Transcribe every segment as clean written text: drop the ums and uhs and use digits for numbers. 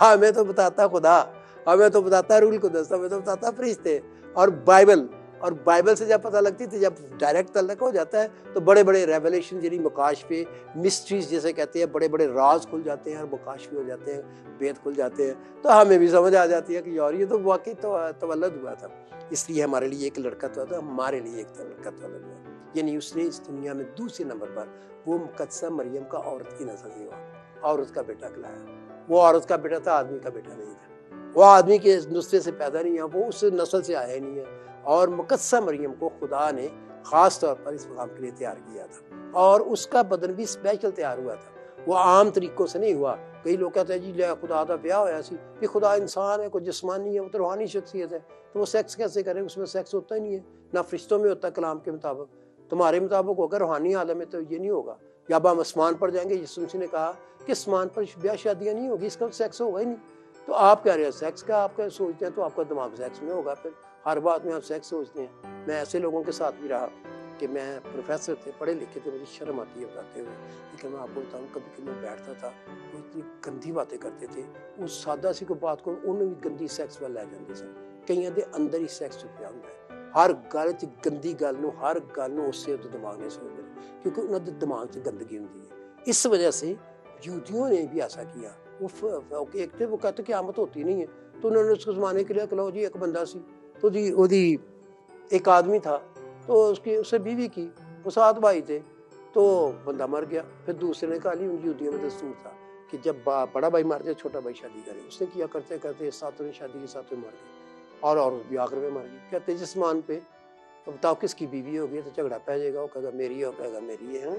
ہمیں تو بتاتا خدا، ہمیں تو بتاتا روح القدس، ہمیں تو بتاتا فرشتے اور بائبل سے جب پتہ لگتی تھی، جب ڈائریکٹ تعلق ہو جاتا ہے تو بڑے بڑے ریولیشن یعنی مکاشفے، مسٹریز جیسے کہتے ہیں، بڑے بڑے راز کھل جاتے ہیں اور مکاشفے ہو جاتے ہیں، بید کھل جاتے ہیں، تو ہمیں بھی سمجھ آ جاتی ہے کہ یار یہ تو واقعی تولد ہوا تھا، اس لیے ہمارے لیے ایک لڑکا تو تھا، ہمارے لیے ایک لڑکا تولد ہوا، یعنی اس نے اس دنیا میں دوسرے نمبر پر وہ مقدسہ مریم کا عورت کی نسل سے ہوا، عورت کا بیٹا کہلایا۔ وہ عورت کا بیٹا تھا، آدمی کا بیٹا نہیں تھا، وہ آدمی کے نسخے سے پیدا نہیں ہے، وہ اس نسل سے آیا ہی نہیں ہے، اور مقدسہ مریم کو خدا نے خاص طور پر اس مقام کے لیے تیار کیا تھا، اور اس کا بدن بھی اسپیشل تیار ہوا تھا، وہ عام طریقوں سے نہیں ہوا۔ کئی لوگ کہتے ہیں جی لے خدا دا بیاہ ہویا سی، کہ خدا انسان ہے، کوئی جسمانی ہے، وہ تو روحانی شخصیت ہے، تو وہ سیکس کیسے کرے؟ اس میں سیکس ہوتا ہی نہیں ہے، نہ فرشتوں میں ہوتا کلام کے مطابق، تمہارے مطابق ہوگا، روحانی عالم میں تو یہ نہیں ہوگا۔ جب ہم آسمان پر جائیں گے، یسوع مسیح نے کہا کہ آسمان پر بیاہ شادیاں نہیں ہوگی، اس کا سیکس ہوگا ہی نہیں۔ تو آپ کہہ رہے ہیں سیکس کا آپ کا سوچتے ہیں، تو آپ کا دماغ سیکس میں ہوگا، پھر ہر بات میں آپ سیکس سوچتے ہیں۔ میں ایسے لوگوں کے ساتھ بھی رہا کہ میں پروفیسر تھے، پڑھے لکھے تھے، مجھے شرم آتی ہے بتاتے ہوئے، لیکن میں آپ کو بتاؤں کبھی کبھی میں بیٹھتا تھا، وہ اتنی گندی باتیں کرتے تھے، اس سادہ سی کوئی بات کو انہوں نے بھی گندی سیکس وال لے جاندے سن، کئی دے اندر ہی سیکس چھپیا ہوندا ہے، ہر گل چ گندی گل نو، ہر گل نو اس سے دماغ نے سوچ لیا، کیونکہ انہوں نے دماغ چ گندگی ہوندی ہے۔ اس وجہ سے یہودیوں نے بھی ایسا کیا، وہ ایک تھے وہ کہتے قیامت ہوتی نہیں ہے، تو انہوں نے اس کو زمانے کے لیے کہ لو جی ایک بندہ سی، تو جی وہ ایک آدمی تھا، تو اس سے بیوی کی، وہ 7 بھائی تھے، تو بندہ مر گیا، پھر دوسرے نے کہا نہیں، یہودیوں میں دستور تھا کہ جب بڑا بھائی مر جائے چھوٹا بھائی شادی کرے، اس نے کیا کرتے کرتے 7 نے شادی کی، 7 مر گئے، اور عورت بھی آخر میں مر گئی۔ کہتے جسمان پہ بتاؤ کس کی بیوی ہوگی، تو جھگڑا پہ جائے گا، وہ کہے گا میری ہے، وہ کہے گا میری ہے،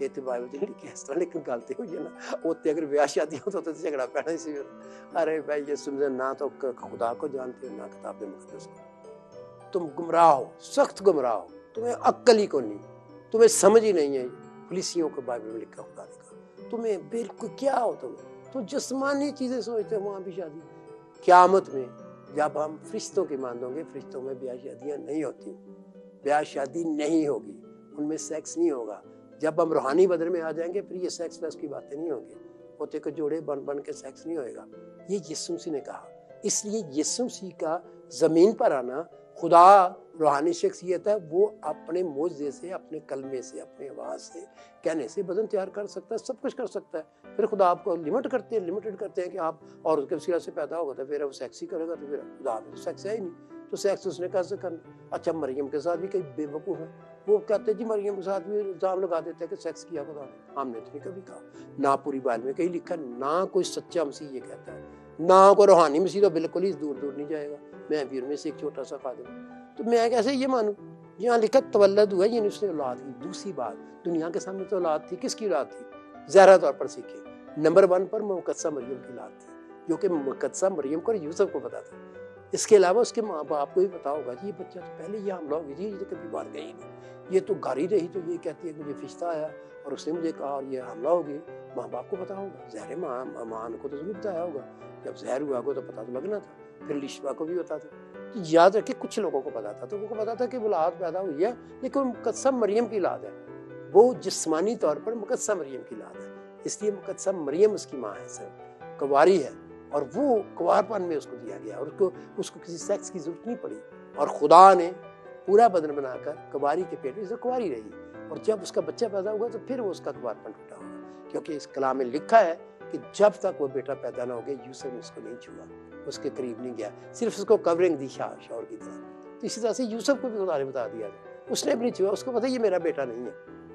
یہ تو بائبل نہیں لکھی اس طرح، لیکن غلطی ہوئی ہے نا، ہوتے اگر بیاہ شادی ہوتا تو جھگڑا پینا ہی سی۔ ارے بھائی یہ سمجھے نہ تو خدا کو جانتے ہو، نہ کتاب مقدس کو، تم گمراہ ہو، سخت گمراہ ہو، تمہیں عقل ہی کو نہیں، تمہیں سمجھ ہی نہیں ہے، فلیسیوں کو بائبل میں لکھا خدا نے کہا، تمہیں بالکل کیا ہو تو جسمانی چیزیں سوچتے ہیں، وہاں بھی شادی۔ قیامت میں جب ہم فرشتوں کی مانیں گے، فرشتوں میں بیاہ شادیاں نہیں ہوتی، بیاہ شادی نہیں ہوگی، ان میں سیکس نہیں ہوگا۔ جب ہم روحانی بدن میں آ جائیں گے، پھر یہ سیکس ویکس کی باتیں نہیں ہوں گی، ہوتے کہ جوڑے بن کے سیکس نہیں ہوئے گا۔ یہ یسوع مسیح نے کہا، اس لیے یسوع مسیح کا زمین پر آنا، خدا روحانی شخصیت ہے، وہ اپنے معجزے سے، اپنے کلمے سے، اپنے آواز سے، کہنے سے بدن تیار کر سکتا ہے، سب کچھ کر سکتا ہے۔ پھر خدا آپ کو لمیٹڈ کرتے ہیں کہ آپ عورت کے وسیلہ سے پیدا ہوگا تو پھر وہ سیکس ہی کرے گا، تو پھر خدا میں تو سیکس ہے ہی نہیں، تو سیکس اس نے کیسے کرنا؟ اچھا مریم کے ساتھ بھی کئی بے وقوف ہیں، وہ کہتے ہیں جی مریم کے ساتھ بھی الزام لگا دیتے ہیں کہ سیکس کیا خدا نے، ہم نے تو نہیں کبھی کہا، نہ پوری بائبل میں کہیں لکھا، نہ کوئی سچا مسیح یہ کہتا ہے، نہ کوئی روحانی مسیح، تو بالکل ہی دور نہیں جائے گا، میں بھی ان میں سے ایک چھوٹا سا خادم ہوں، تو میں کیسے یہ مانوں؟ یہاں لکھا تولد ہوا، یعنی اس نے اولاد کی۔ دوسری بات، دنیا کے سامنے تو اولاد تھی، کس کی اولاد تھی؟ ظاہرہ طور پر سیکھے، نمبر 1 پر مقدسہ مریم کی اولاد تھی، جو کہ مقدسہ مریم کو اور یوسف کو پتا تھا۔ اس کے علاوہ اس کے ماں باپ کو بھی پتا ہوگا کہ یہ بچہ تو پہلے یہ حملہ ہو گئی تھی، یہ تو کبھی باہر گئی نہیں، یہ تو گھر ہی رہی، تو یہ کہتی ہے کہ مجھے فرشتہ آیا اور اس نے مجھے کہا اور یہ حملہ ہو گئی۔ ماں باپ کو پتا ہوگا، ظاہر ماں کو تو ضرور بتایا ہوگا، جب ظاہر ہوا کو تو پتا تو لگنا تھا، پھر لشبہ کو بھی پتا تھا۔ تو یاد رکھیں کچھ لوگوں کو پتا تھا، تو ان کو پتا تھا کہ اولاد پیدا ہوئی ہے، لیکن مقدسہ مریم کی اولاد ہے، وہ جسمانی طور پر مقدسہ مریم کی اولاد ہے، اس لیے مقدسہ مریم اس کی ماں ہے، صرف کنواری ہے، اور وہ کنوارپن میں اس کو دیا گیا، اور اس کو کسی سیکس کی ضرورت نہیں پڑی، اور خدا نے پورا بدن بنا کر کنواری کے پیٹ میں سے کنواری رہی، اور جب اس کا بچہ پیدا ہوگا تو پھر وہ اس کا کنوارپن ٹوٹا ہوگا، کیونکہ اس کلام میں لکھا ہے کہ جب تک وہ بیٹا پیدا نہ ہو گیا، یوسف نے اس کو نہیں چھوا، اس کے قریب نہیں گیا، صرف اس کو کورنگ دی شور کی طرح۔ تو اسی طرح سے یوسف کو بھی خدا نے بتا دیا تھا، اس نے بھی نہیں چھوا، اس کو پتا یہ میرا بیٹا نہیں ہے،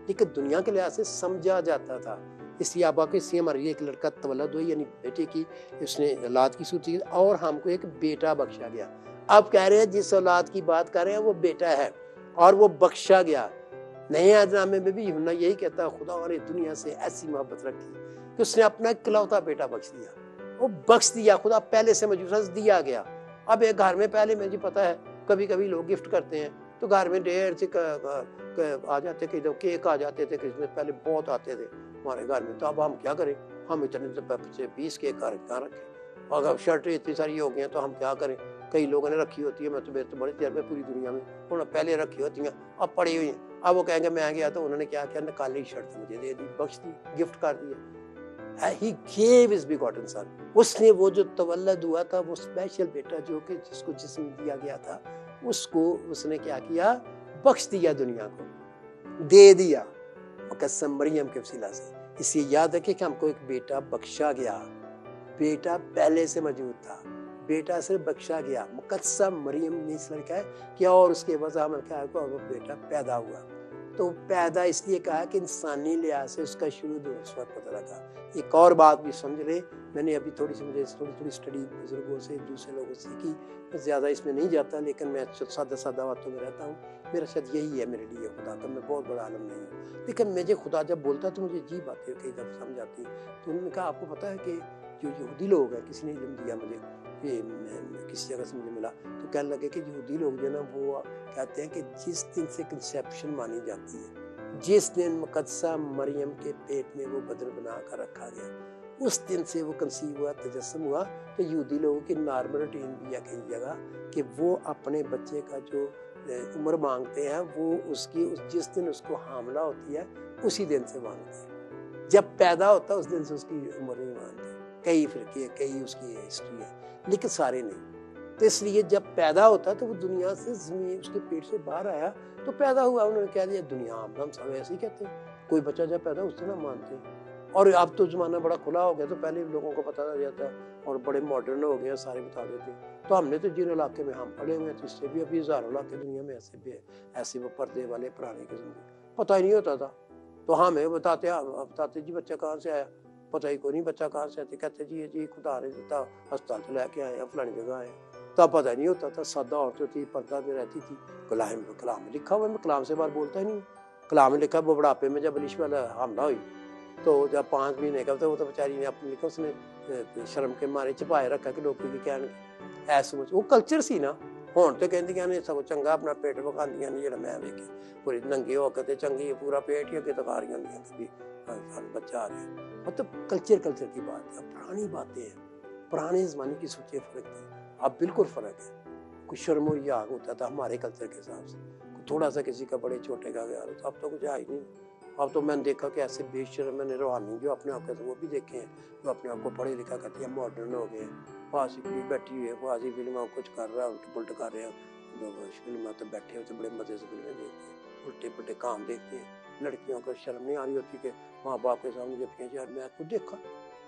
لیکن دنیا کے لحاظ سے سمجھا جاتا تھا، اس لیے آبا کے سی ہمارے لیے ایک لڑکا تولد ہوئی، یعنی بیٹے کی اس نے اولاد کی صورت کی، اور ہم کو ایک بیٹا بخشا گیا۔ اب کہہ رہے ہیں جس اولاد کی بات کر رہے ہیں وہ بیٹا ہے، اور وہ بخشا گیا۔ نئے عہد نامے میں بھی یوحنا یہی کہتا ہے، خدا نے دنیا سے ایسی محبت رکھی کہ اس نے اپنا اکلوتا بیٹا بخش دیا، وہ بخش دیا، خدا پہلے سے موجود دیا گیا۔ اب ایک گھر میں پہلے مجھے پتا ہے کبھی کبھی لوگ گفٹ کرتے ہیں، تو گھر میں ڈھیر سے آ جاتے تھے، کیک آ جاتے تھے، کرسمس پہلے بہت آتے تھے ہمارے گھر میں، تو اب ہم کیا کریں؟ ہم اتنے 20 کیک کہاں رکھیں، اگر شرٹ اتنی ساری ہو گئی ہیں تو ہم کیا کریں؟ کئی لوگوں نے رکھی ہوتی ہے، میں تو بڑے تجربے پوری دنیا میں، انہوں نے پہلے رکھی ہوتی ہیں، اب پڑی ہوئی ہیں، اب وہ کہیں گے میں گیا تو انہوں نے کیا کیا, نکالی شرط مجھے دے دی, بخش دی, گفٹ کر دیا. He gave his begotten son. اس نے وہ جو تولد ہوا تھا, وہ اسپیشل بیٹا جو کہ جس کو جسم دیا گیا تھا, اس کو اس نے کیا کیا, بخش دیا, دنیا کو دے دیا مقدسہ مریم کے وسیلہ سے. اس لیے یاد رکھے کہ ہم کو ایک بیٹا بخشا گیا. بیٹا پہلے سے موجود تھا, بیٹا صرف بخشا گیا. مقدسہ مریم نے اس لیے کہا کیا, اور اس کے وضع میں کیا ہے, وہ بیٹا پیدا ہوا. تو پیدا اس لیے کہا کہ انسانی لحاظ سے اس کا شروع اس وقت پتہ لگا. ایک اور بات بھی سمجھ لے, میں نے ابھی تھوڑی اسٹڈی بزرگوں سے, دوسرے لوگوں سے کی, میں زیادہ اس میں نہیں جاتا, لیکن میں سادہ باتوں میں رہتا ہوں. میرا شاید یہی ہے میرے لیے خدا کا, میں بہت بڑا عالم نہیں ہوں, لیکن مجھے خدا جب بولتا تو مجھے عجیب باتیں کئی دفعہ سمجھ آتی. تو انہوں نے کہا آپ کو پتہ ہے کہ جو یہودی لوگ ہیں, کسی نے علم دیا مجھے کہ کسی جگہ سے مجھے ملا, تو کہنے لگے کہ یہودی لوگ جو ہے نا, وہ کہتے ہیں کہ جس دن سے کنسیپشن مانی جاتی ہے, جس دن مقدسہ مریم کے پیٹ میں وہ بدن بنا کر رکھا گیا, اس دن سے وہ کنسیو ہوا, تجسم ہوا. تو یہودی لوگوں کی نارمل روٹین بھی ہے کئی جگہ کہ وہ اپنے بچے کا جو عمر مانگتے ہیں, وہ اس کی جس دن اس کو حاملہ ہوتی ہے اسی دن سے مانگتے ہیں. جب پیدا ہوتا ہے اس دن سے اس کی عمر نہیں مانتے. کئی فرقے, کئی اس کی ہسٹری ہے, لیکن سارے نہیں. تو اس لیے جب پیدا ہوتا تو وہ دنیا سے, زمین اس کے پیٹ سے باہر آیا تو پیدا ہوا. انہوں نے کہہ دیا دنیا, ہم سب ایسے ہی کہتے ہیں, کوئی بچہ جب پیدا اس سے نہ مانتے. اور اب تو زمانہ بڑا کھلا ہو گیا, تو پہلے لوگوں کو پتہ چل جاتا اور بڑے ماڈرن ہو گئے, سارے بتا دیتے. تو ہم نے تو جن علاقے میں ہم پڑے ہوئے ہیں, تو اس سے بھی ابھی ہزاروں علاقے دنیا میں ایسے بھی ہے, ایسے وہ پردے والے پرانے قسم کے, پتہ ہی نہیں ہوتا تھا. تو ہمیں بتاتے جی بچہ کہاں سے آیا, پتہ ہی کوئی نہیں بچہ کہاں سے آتے. کہتے جی خدا نے دیتا, ہسپتال سے لے کے آئے ہیں, فلانی جگہ آئے. تب پتہ نہیں ہوتا تھا, سادہ عورتیں تھی, پردہ میں رہتی تھی. کلام میں لکھا ہوا, میں کلام سے بار بولتا ہی نہیں. کلام میں لکھا, وہ بڑھاپے میں جب علیش والا حاملہ ہوئی تو جب 5 مہینے کا تھا, وہ تو بیچاری نے اپنے لکھا, اس نے شرم کے مارے چھپائے رکھا کہ لوگ یہ کہنے ایسے. وہ کلچر سی نا. ہوں تو کہندیاں نے سب چنگا اپنا پیٹ وکھاندیاں نے, جڑا میں ویکھے پوری ننگے ہو کے چنگی پورا پیٹ ہی اگے دکھا رہی ہوندیاں کہ بچہ آ رہا ہے. مطلب کلچر کی بات ہے, پرانی باتیں ہیں, پرانے زمانے کی سوچیں فرق تھی. اب بالکل فرق ہے. کچھ شرم و حیا ہوتا تھا ہمارے کلچر کے حساب سے, تھوڑا سا کسی کا بڑے چھوٹے کا خیال ہوتا. اب تو کچھ ہے ہی نہیں. اب تو میں نے دیکھا کہ ایسے بے شرم, میں نے روحانی جو اپنے آپ کے وہ بھی دیکھے ہیں, جو اپنے آپ کو پڑھے لکھا کرتے ہیں, ماڈرن ہو گئے ہیں. فاسقی بیٹھی ہوئی ہے, فاسقی فلموں کچھ کر رہا ہے, الٹ پلٹ کر رہے ہیں, فلموں تو بیٹھے ہوتے بڑے مزے سے فلمیں دیکھتے ہیں, الٹے پلٹے کام دیکھتے ہیں. لڑکیوں کو شرم نہیں آ رہی ہوتی کہ ماں باپ کے سامنے جبکہ یار میں خود دیکھا,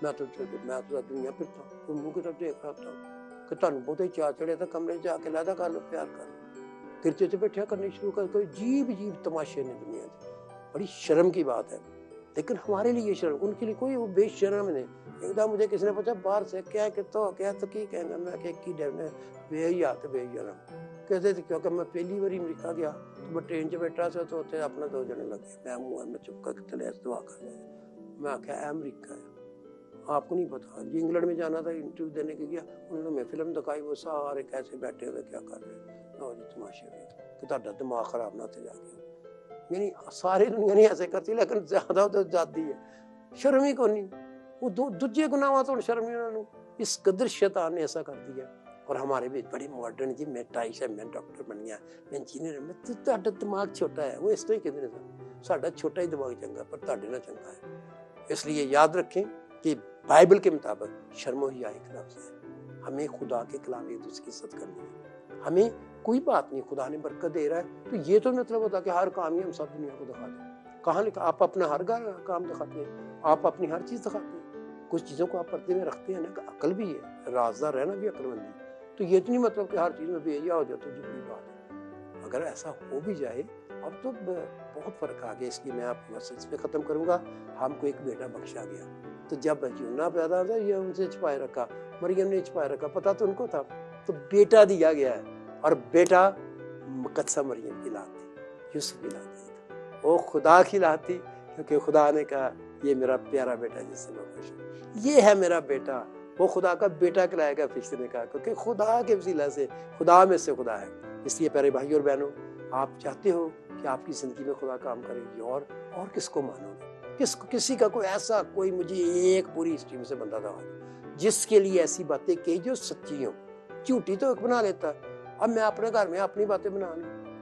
میں تو دنیا پھرتا ہوں, تم منہ کی طرف دیکھ رہا ہوتا ہوں کہ تمہیں بہت ہی چاہ چڑھے تھا, کمرے جا کے لادا کر لو, پیار کر لو, کرچے سے بیٹھا کرنے شروع کر. کوئی عجیب تماشے نے دنیا سے, بڑی شرم کی بات ہے. لیکن ہمارے لیے یہ شرم, ان کے لیے کوئی وہ بے شرم نہیں. ایک دم مجھے کسی نے پوچھا باہر سے کیا کہ تو کیا تو کی کہنا, میں کہ کی ڈر میں بے حیات بے شرم کہتے تھے. کیونکہ میں پہلی بار امریکہ گیا تو میں ٹرین 'چ بیٹھا سا, تو اتنے اپنا 2 جنے لگے, میں منہ میں چپ کر کے تلے دعا کر رہا. میں آخیا امریکہ ہے, آپ کو نہیں پتا. جی انگلینڈ میں جانا تھا, انٹرویو دینے کے گیا, انہوں نے میں فلم دکھائی, وہ سارے کیسے بیٹھے ہوئے کیا کر رہے ہیں, اور تماشے ہوئے کہ تہاڈا دماغ خراب نہ ہو جائے. یعنی ساری دنیا نہیں ایسے کرتی, لیکن زیادہ تو زیادتی ہے, شرم ہی کو نہیں. وہ دوجے گناہ تو شرم نہیں انہوں نے. اس قدر شیطان نے ایسا کر دیا. اور ہمارے بھی بڑی ماڈرن, جی میں ٹائش ہے, میں ڈاکٹر بن گیا, میں انجینئر, میں تہاڈا دماغ چھوٹا ہے. وہ اس طرح کہتے ہیں ساڈا چھوٹا ہی دماغ چنگا, پر تہاڈے نہ چنگا ہے. اس لیے یاد رکھیں کہ بائبل کے مطابق شرم و حیا کے لفظ ہے. ہمیں خدا کے کلام ایک دوسرے کی عزت کرنی ہے. ہمیں کوئی بات نہیں, خدا نے برکت دے رہا ہے, تو یہ تو مطلب ہوتا کہ ہر کام ہی ہم سب دنیا کو دکھا دیں. کہاں لکھا آپ اپنا ہر کام دکھاتے ہیں, آپ اپنی ہر چیز دکھاتے ہیں. کچھ چیزوں کو آپ پردے میں رکھتے ہیں نا, کہ عقل بھی ہے, رازدار رہنا بھی عقل مندی. تو یہ تو نہیں مطلب کہ ہر چیز میں بے حیا ہو جاتا, جو بڑی بات ہے. اگر ایسا ہو بھی جائے اب تو بہت فرق آ گیا. اس لیے میں آپ کو بس اس پہ ختم کروں گا. ہم کو ایک بیٹا بخشا گیا, تو جب یونا پیدا ہوا یہ ان سے چھپائے رکھا, مریم نے چھپائے رکھا, پتا تو ان کو تھا, تو بیٹا دیا گیا ہے. اور بیٹا مقدسہ مریم کی اولاد تھی, یوسف کی اولاد تھی, وہ خدا کی اولاد تھی, کیونکہ خدا نے کہا یہ میرا پیارا بیٹا جس سے میں خوش ہوں, یہ ہے میرا بیٹا. وہ خدا کا بیٹا کہلائے گا, فرشتے نے کہا, کیونکہ خدا کے وسیلہ سے, خدا میں سے خدا ہے. اس لیے پیارے بھائی اور بہنوں, آپ چاہتے ہو کہ آپ کی زندگی میں خدا کام کرے گی, اور کس کو مانو گے؟ کسی کا کوئی ایسا, کوئی مجھے ایک پوری ہسٹری میں سے بندہ تھا جس کے لیے ایسی باتیں کہی جو سچی ہوں. جھوٹی تو ایک بنا لیتا. اب میں اپنے گھر میں اپنی باتیں بنا لوں,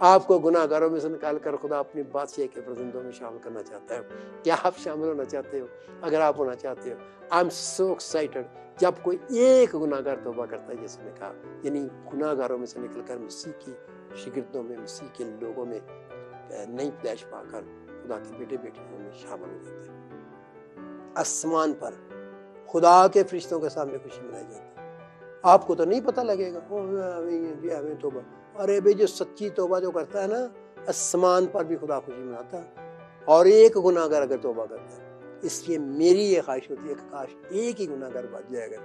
آپ کو گناہگاروں میں سے نکال کر خدا اپنی بادشاہی کے فرزندوں میں شامل کرنا چاہتا ہے. کیا آپ شامل ہونا چاہتے ہو؟ اگر آپ ہونا چاہتے ہو, آئی ایم سو ایکسائٹیڈ. جب کوئی ایک گناہگار توبہ کرتا ہے, یسوع نے کہا, یعنی گناہگاروں میں سے نکل کر مسیح کی شاگردوں میں, مسیح کے لوگوں میں نئی پیدائش پا کر خدا کے بیٹے بیٹیوں میں شامل ہو جاتا ہے. آسمان پر خدا کے فرشتوں کے سامنے خوشی منائی جاتی ہے. آپ کو تو نہیں پتہ لگے گا ہمیں توبہ. ارے بھائی, جو سچی توبہ جو کرتا ہے نا, آسمان پر بھی خدا خوشی مناتا ہے. اور ایک گناہگار اگر توبہ کرتا ہے, اس لیے میری یہ خواہش ہوتی ہے کہ کاش ایک ہی گناہگار بچ جائے گا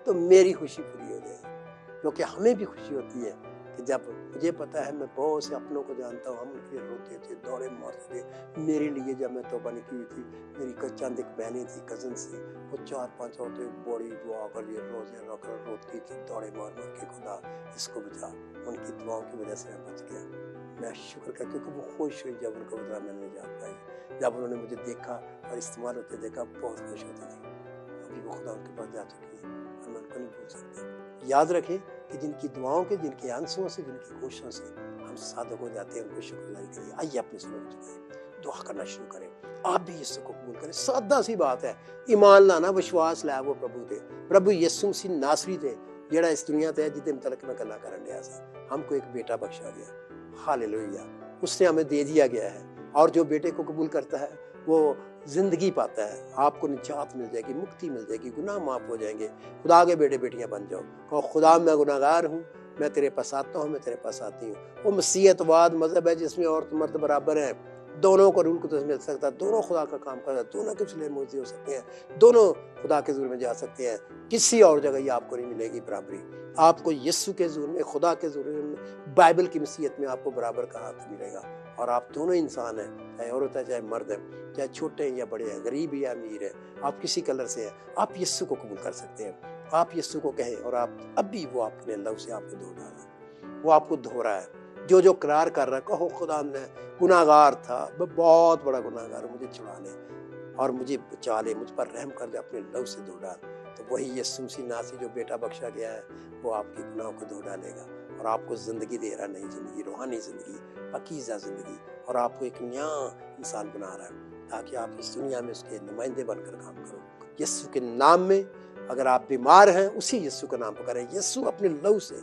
تو میری خوشی پوری ہو جائے گی. کیونکہ ہمیں بھی خوشی ہوتی ہے کہ جب مجھے پتا ہے, میں بہت سے اپنوں کو جانتا ہوں, ہم ان کے لیے روتے تھے, دوڑے مارتے تھے. میرے لیے جب میں توبہ نہیں کی ہوئی تھی, میری چند ایک بہنیں تھیں, کزن تھی, وہ 4-5 عورتیں بڑی دعا کر لیے, روزے رکھ کر روتی تھی, دوڑے مار مار کے, خدا اس کو بچا. ان کی دعاؤں کی وجہ سے میں بچ گیا. میں شکر کر, کیونکہ وہ خوش ہوئی جب ان کو بتا میں نے نجات پائی. جب انہوں نے مجھے دیکھا اور استعمال ہوتے دیکھا, بہت خوش ہوتے تھے. ابھی وہ خدا ان کے پاس جا چکی ہے اور میں ان کو نہیں بھول سکتا. یاد رکھیں کہ جن کی دعاؤں کے, جن کے آنسوؤں سے, جن کی کوششوں سے ہم صادق ہو جاتے ہیں, ان کو شکر گزاری کریے. آئیے اپنے سنوں کو جھکائیں, دعا کرنا شروع کریں. آپ بھی یسوع کو قبول کریں. سادہ سی بات ہے, ایمان لانا, وشواس لایا وہ پربھو دے. پربھو یسوع مسیح ناصری تھے جڑا اس دنیا تے جدے متعلق میں گلاں کرن دیا سا. ہم کو ایک بیٹا بخشا گیا, ہاللویہ, اس نے ہمیں دے دیا گیا ہے. اور جو بیٹے کو قبول کرتا ہے وہ زندگی پاتا ہے. آپ کو نجات مل جائے گی, مکتی مل جائے گی, گناہ معاف ہو جائیں گے. خدا کے بیٹے بیٹیاں بن جاؤ. کہو, خدا میں گناہگار ہوں, میں تیرے پاس آتا ہوں, میں تیرے پاس آتی ہوں. وہ مسیحیت واد مذہب ہے جس میں عورت مرد برابر ہیں, دونوں کو رول قدس مل سکتا ہے, دونوں خدا کا کام کرتا ہے, دونوں کے وسیلے موجود ہو سکتے ہیں, دونوں خدا کے حضور میں جا سکتے ہیں. کسی اور جگہ یہ آپ کو نہیں ملے گی برابری. آپ کو یسوع کے حضور میں, خدا کے حضور میں, بائبل کی مسیحیت میں آپ کو برابر کا حق ملے گا. اور آپ دونوں انسان ہیں, چاہے عورت ہے چاہے مرد ہے, چاہے چھوٹے ہیں یا بڑے ہیں, غریب یا امیر ہے, آپ کسی کلر سے ہیں, آپ یسوع کو قبول کر سکتے ہیں. آپ یسوع کو کہیں اور آپ اب بھی وہ اپنے لو سے آپ کو دھو ڈالا, وہ آپ کو دھو رہا ہے. جو قرار کر رہا ہے, کہو, خدا میں گناہگار تھا, میں بہت بڑا گناہگار ہوں, مجھے چھڑا لے اور مجھے بچا لے, مجھ پر رحم کر دے, اپنے لو سے دھو ڈال. تو وہی یسوع مسیح ناصری جو بیٹا بخشا گیا ہے, وہ آپ کے گناہوں کو دھو ڈالے گا اور آپ کو زندگی دے رہا, نئی زندگی, روحانی زندگی, پاکیزہ زندگی, اور آپ کو ایک نیا انسان بنا رہا ہے تاکہ آپ اس دنیا میں اس کے نمائندے بن کر کام کرو. یسوع کے نام میں اگر آپ بیمار ہیں, اسی یسوع کا نام پکاریں. یسوع اپنے لو سے,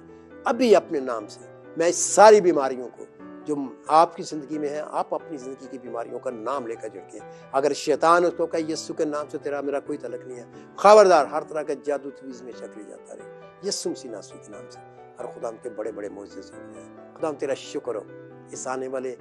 ابھی اپنے نام سے, میں اس ساری بیماریوں کو جو آپ کی زندگی میں ہے, آپ اپنی زندگی کی بیماریوں کا نام لے کر جھڑکیں. اگر شیطان اس کو کہے یسوع کے نام سے تیرا میرا کوئی تعلق نہیں ہے, خبردار, ہر طرح کا جادو تویز میں شکل جاتا رہے. یسوع مسیح ناصری کے نام سے, اور خدا ہم کے بڑے بڑے معجزے ہو جائیں. خدا ہم تیرا شکر ہو اس آنے والے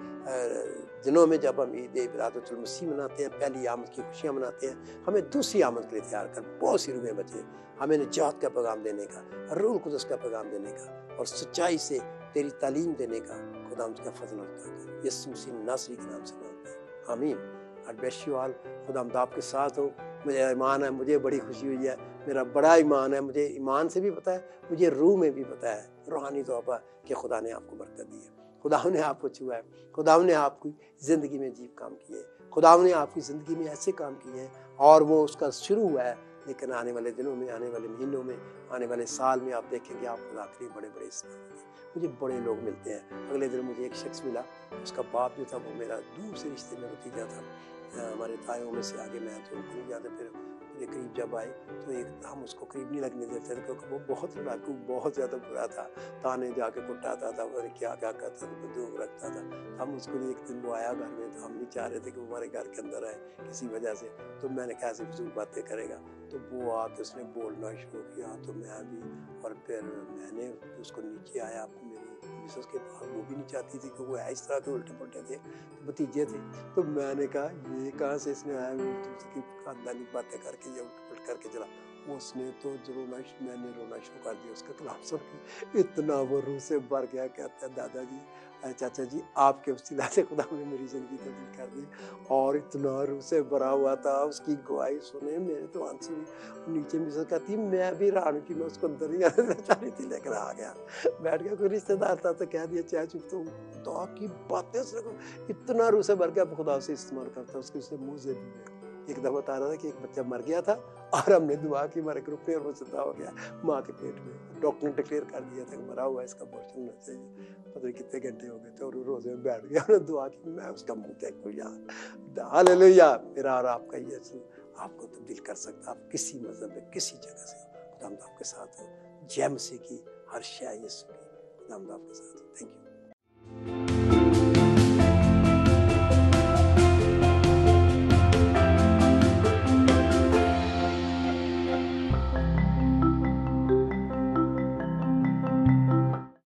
دنوں میں جب ہم عید ولادت المسیح مناتے ہیں, پہلی آمد کی خوشیاں مناتے ہیں, ہمیں دوسری آمد کے لیے تیار کر. بہت سی روحیں بچے, ہمیں نجات کا پیغام دینے کا, روح القدس کا پیغام دینے کا, اور سچائی سے تیری تعلیم دینے کا خدا ہم کا فضل عطا کر. یسوع مسیح ناصری کے نام سے مانگتے ہیں, آمین. God bless you all. خدا ہم آپ کے ساتھ ہو. مجھے ایمان ہے, مجھے بڑی خوشی ہوئی ہے, میرا بڑا ایمان ہے, مجھے ایمان سے بھی پتہ ہے, مجھے روح میں بھی پتہ ہے, روحانی طور پر, کہ خدا نے آپ کو برکت دی ہے, خدا نے آپ کو چھوا ہے, خدا نے آپ کی زندگی میں عجیب کام کیے, خدا نے آپ کی زندگی میں ایسے کام کیے ہیں, اور وہ اس کا شروع ہوا ہے. لیکن آنے والے دنوں میں, آنے والے مہینوں میں, آنے والے سال میں آپ دیکھیں گے آپ خدا کے لیے بڑے بڑے استعمال ہوں گے. مجھے بڑے لوگ ملتے ہیں. اگلے دن مجھے ایک شخص ملا, اس کا باپ جو تھا وہ میرا دور سے رشتے میں بھتیجا تھا, ہمارے تائیوں میں سے آگے میں تو ان کو نہیں جاتا. پھر مجھے قریب جب آئے تو ہم اس کو قریب نہیں لگنے دیتے تھے, کیونکہ وہ بہت لڑاکو, بہت زیادہ برا تھا, تانے جا کے کٹاتا تھا, اور کیا کرتا تھا, بندوق رکھتا تھا. ہم اس کو ایک دن وہ آیا گھر میں, تو ہم نہیں چاہ رہے تھے کہ وہ ہمارے گھر کے اندر آئے کسی وجہ سے. تو میں نے کہا ایسے فضول باتیں کرے گا, تو وہ آ کے اس نے بولنا شروع کیا. تو میں بھی, اور پھر میں نے اس کو نیچے آیا, میری مسز کے پاس, وہ بھی نہیں چاہتی تھی کہ وہ اس طرح کے الٹے پلٹے تھے, بھتیجے تھے. تو میں نے کہا یہ کہاں سے اس نے آیا, اس کی خاندانی باتیں کر کے, یہ الٹ پلٹ کر کے چلا. اس نے تو رونا, میں نے رونا شروع کر دیا اس کا کلام سن کے. اتنا وہ روح سے بھر گیا, کہتا ہے دادا جی, چاچا جی, آپ کے وسیلہ سے خدا نے میری زندگی تبدیل کر دی. اور اتنا روح سے بھرا ہوا تھا, اس کی گواہی سنے, میرے تو آنسو نیچے مسز کہتی, میں بھی ران کی, میں اس کو اندر ہی آنا چاہتی تھی, لیکن آ گیا, بیٹھ گیا. کوئی رشتے دار تھا تو کہہ دیا چاہے چپ, تو خدا کی باتیں اتنا روح سے بھر گیا. خدا سے استعمال کرتا, اس کے سے موزے بھی ایک دفعہ بتا رہا تھا کہ ایک بچہ مر گیا تھا اور ہم نے دعا کی ہمارے گروپ میں اور وہ زندہ ہو گیا ماں کے پیٹ میں. ڈاکٹر نے ڈکلیئر کر دیا تھا کہ مرا ہوا ہے, اس کا ابورشن ہونا چاہیے. پتہ نہیں کتنے گھنٹے ہو گئے تھے اور وہ روزے میں بیٹھ گیا, انہوں نے دعا کی, میں اس کا منہ دیکھوں یار. ہاللیلویا. میرا اور آپ کا یسوع آپ کو تبدیل کر سکتا. آپ کسی مذہب میں کسی جگہ سے ہو, خدا آپ کے ساتھ ہو. جے مسیح کی ہر شے یسوع کی, خدا آپ کے ساتھ ہو. Thank you.